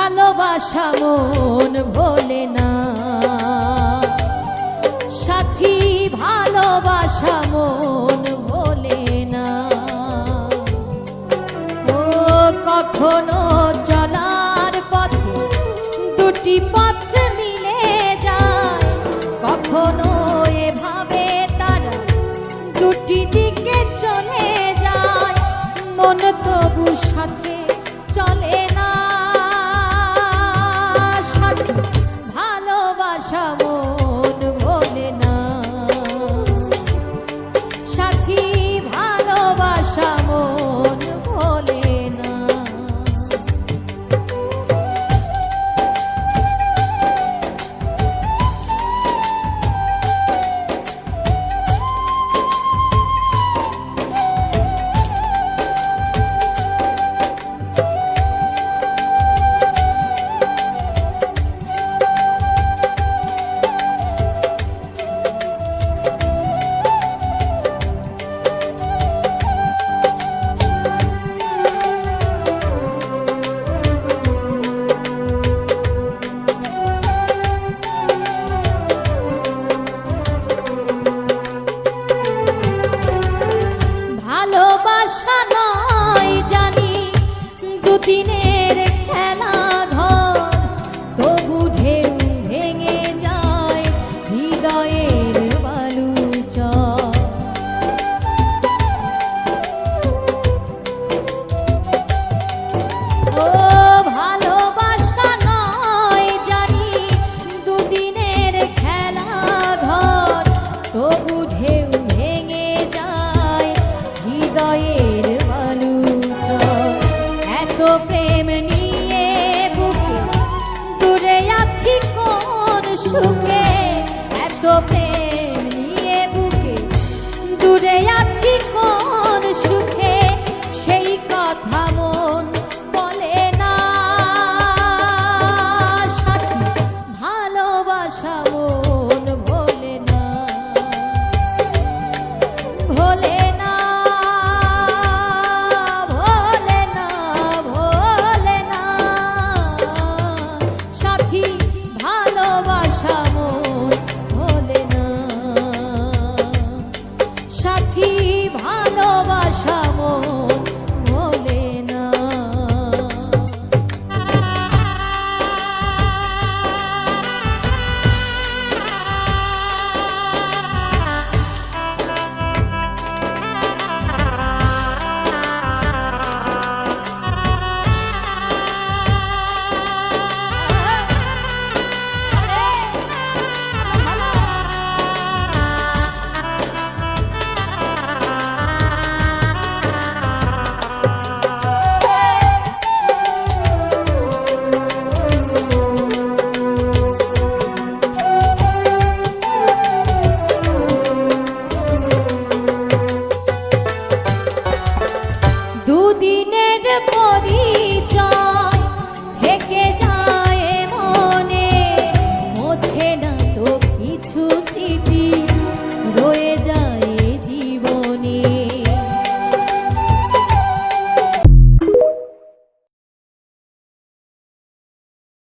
ভালোবাসা মন ভোলে না, সাথী ভালোবাসা মন ভোলে না। ও কখনো চলার পথে দুটি পথ মিলে যায়, কখনো এভাবে তারা দুটি দিকে চলে যায়, মন তবু সাথে চলে না। সাথী ভালোবাসা মন ভোলে না, সাথী ভালোবাসা মন ভোলে না। ভালোবাসা নয় জানি দুদিনের খেলা ঘর, তবু ঢেউ ভেঙে যায় হৃদয়ের বালুচর। ও ভালোবাসা নয় জানি দুদিনের খেলা ঘর, তবু ঢেউ ভেঙে যায় হৃদয়ের বালুচর। এত প্রেম নিয়ে বুকে দূরে আছি কোন সুখে, এত প্রেম নিয়ে বুকে দূরে আছি কোন সুখে।